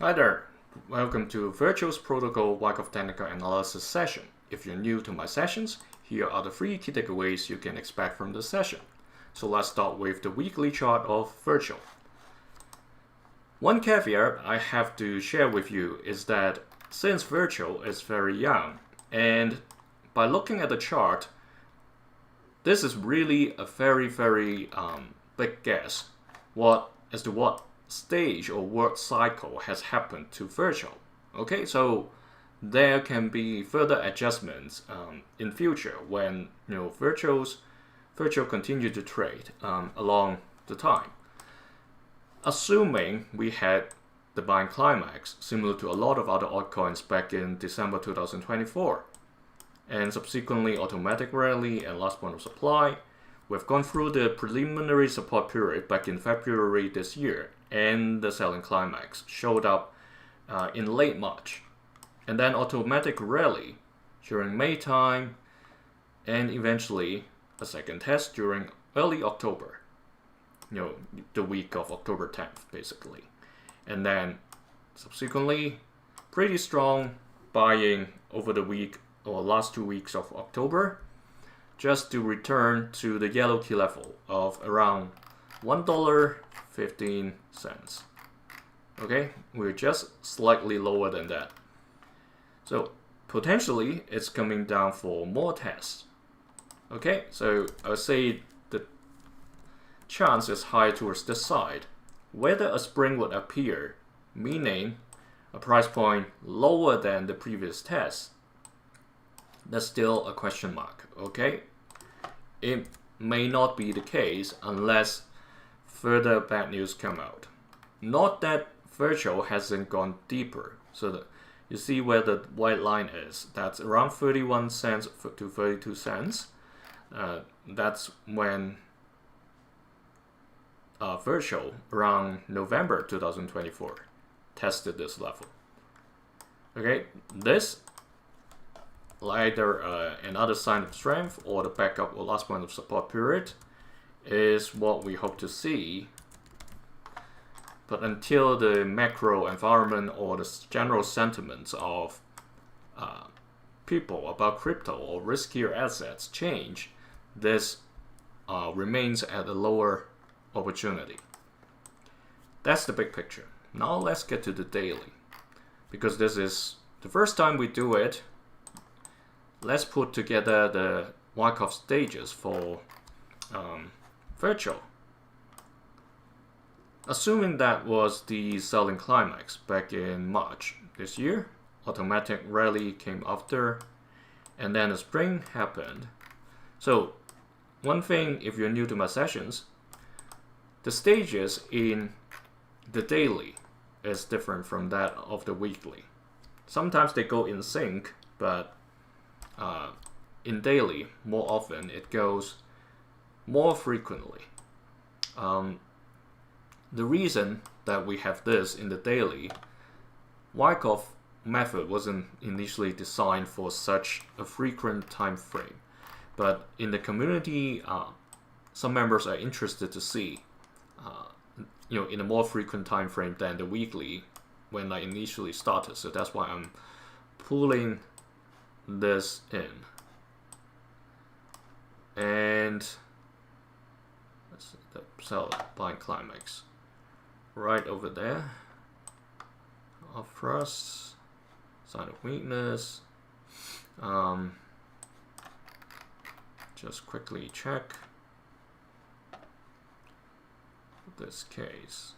Hi there, welcome to Virtual's Protocol Wyckoff Technical Analysis session. If you're new to my sessions, here are the 3 key takeaways you can expect from this session. So let's start with the weekly chart of Virtual. One caveat I have to share with you is that since Virtual is very young, and by looking at the chart, this is really a very big guess as to what stage or work cycle has happened to Virtual. Okay, so there can be further adjustments in future when Virtual continue to trade along the time. Assuming we had the buying climax similar to a lot of other altcoins back in December 2024, and subsequently automatic rally and last point of supply, we've gone through the preliminary support period back in February this year, and the selling climax showed up in late March, and then automatic rally during May time, and eventually a second test during early October, the week of October 10th basically, and then subsequently pretty strong buying over the week or last 2 weeks of October, just to return to the yellow key level of around $1.15. Okay, we're just slightly lower than that. So potentially it's coming down for more tests. Okay, so I would say the chance is high towards this side. Whether a spring would appear, meaning a price point lower than the previous test, that's still a question mark. Okay, it may not be the case unless further bad news come out. Not that Virtual hasn't gone deeper. So that you see where the white line is. That's around 31 cents to 32 cents. That's when Virtual around November 2024 tested this level. Okay, this either another sign of strength or the backup or last point of support period is what we hope to see. But until the macro environment or the general sentiments of people about crypto or riskier assets change, this remains at a lower opportunity. That's the big picture. Now let's get to the daily, because this is the first time we do it. Let's put together the Wyckoff stages for Virtual. Assuming that was the selling climax back in March this year, automatic rally came after, and then a spring happened. So one thing, if you're new to my sessions, the stages in the daily is different from that of the weekly. Sometimes they go in sync, but in daily, more often it goes more frequently. The reason that we have this in the daily, Wyckoff method wasn't initially designed for such a frequent time frame, but in the community, some members are interested to see, in a more frequent time frame than the weekly when I initially started. So that's why I'm pulling this in. And let's see the sell buying climax right over there. Off thrust, sign of weakness. Just quickly check this case.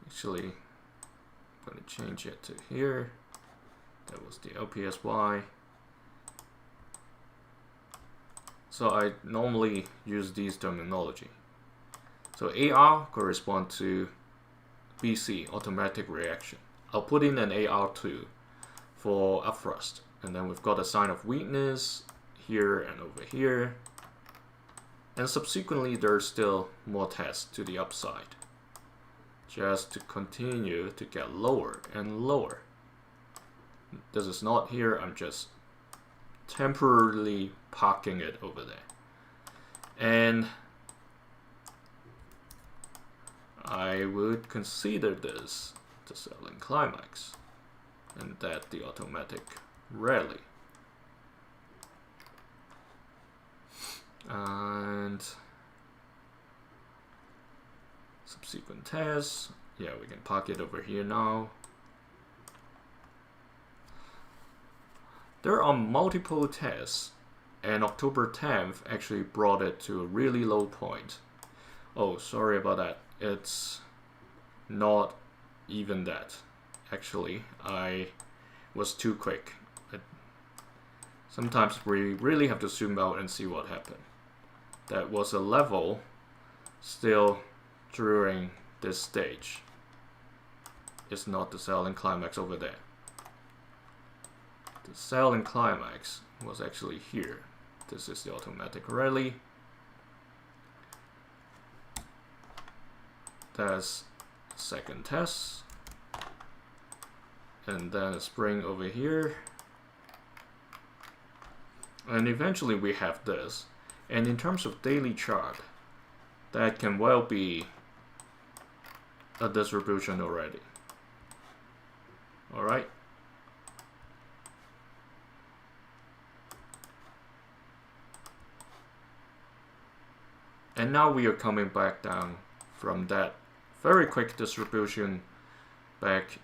Actually, I'm going to change it to here. That was the LPSY. So I normally use these terminology. So AR correspond to BC, automatic reaction. I'll put in an AR2 for upthrust. And then we've got a sign of weakness here and over here. And subsequently, there's still more tests to the upside, just to continue to get lower and lower. This is not here, I'm just temporarily parking it over there. And I would consider this the selling climax, and that the automatic rally. And subsequent tests, yeah, we can park it over here now. There are multiple tests, and October 10th actually brought it to a really low point. Oh, sorry about that. It's not even that. Actually, I was too quick. Sometimes we really have to zoom out and see what happened. That was a level still during this stage. It's not the selling climax over there. The selling climax was actually here. This is the automatic rally. That's second test. And then a spring over here. And eventually we have this. And in terms of daily chart, that can well be a distribution already. Alright. And now we are coming back down from that very quick distribution back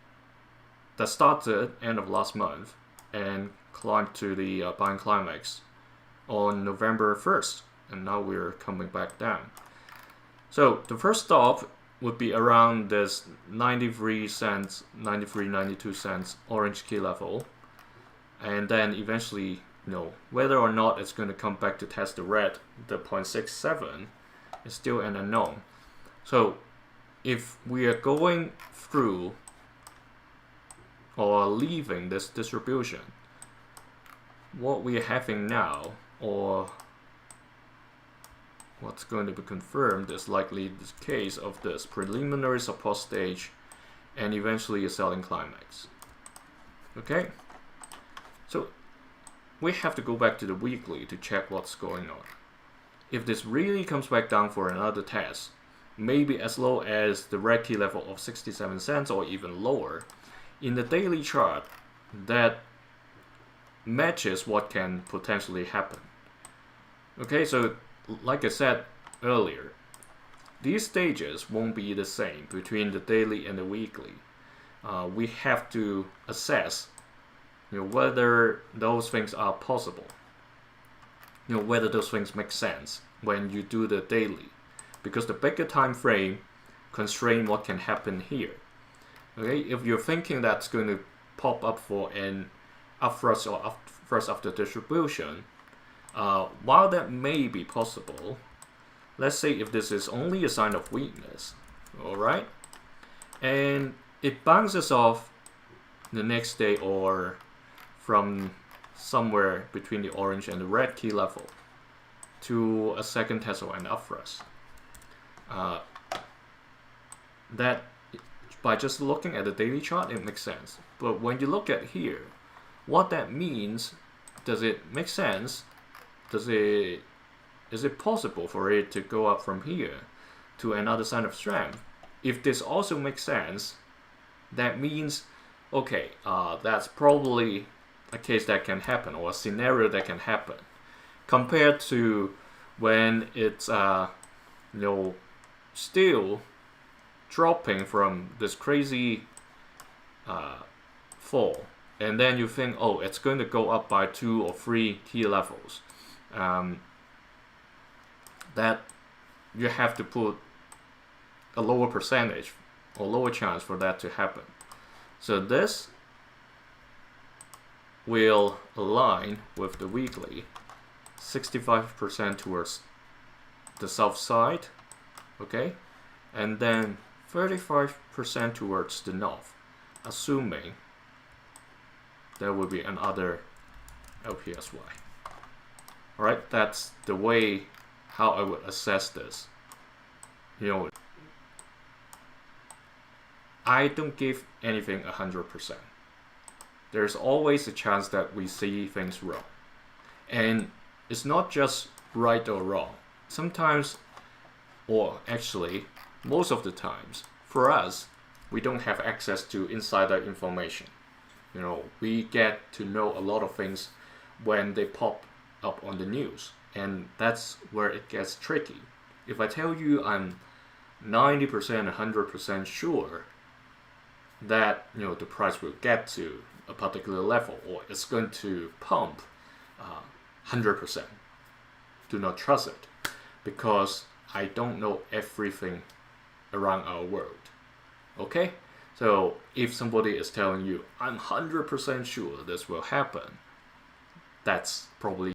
that started end of last month and climbed to the buying climax on November 1st, and now we're coming back down. So the first stop would be around this 93 cents, 93, 92 cents orange key level, and then eventually, whether or not it's going to come back to test the red, the 0.67 is still an unknown. So if we are going through or leaving this distribution, what we are having now, or what's going to be confirmed, is likely the case of this preliminary support stage and eventually a selling climax. Okay, so we have to go back to the weekly to check what's going on. If this really comes back down for another test, maybe as low as the red key level of 67 cents or even lower, in the daily chart, that matches what can potentially happen. Okay, so like I said earlier, these stages won't be the same between the daily and the weekly. We have to assess whether those things are possible, whether those things make sense when you do the daily, because the bigger time frame constrain what can happen here. Okay, if you're thinking that's going to pop up for an upthrust or upthrust after distribution, while that may be possible, let's say if this is only a sign of weakness, alright, and it bounces off the next day or from somewhere between the orange and the red key level to a second test or an upthrust, that by just looking at the daily chart, it makes sense. But when you look at here, what that means, does it make sense? Is it possible for it to go up from here to another sign of strength? If this also makes sense, that means, okay, that's probably a case that can happen, or a scenario that can happen, compared to when it's still dropping from this crazy fall, and then you think, oh, it's going to go up by 2 or 3 key levels, that you have to put a lower percentage or lower chance for that to happen. So this will align with the weekly, 65% towards the south side, okay, and then 35% towards the north, assuming there will be another LPSY. Alright, that's the way how I would assess this. I don't give anything 100%. There's always a chance that we see things wrong. And it's not just right or wrong. Sometimes, or actually, most of the times, for us, we don't have access to insider information. We get to know a lot of things when they pop up on the news, and that's where it gets tricky. If I tell you I'm 90%, 100% sure that the price will get to a particular level or it's going to pump 100%, do not trust it, because I don't know everything around our world. Okay? So if somebody is telling you, I'm 100% sure this will happen, that's probably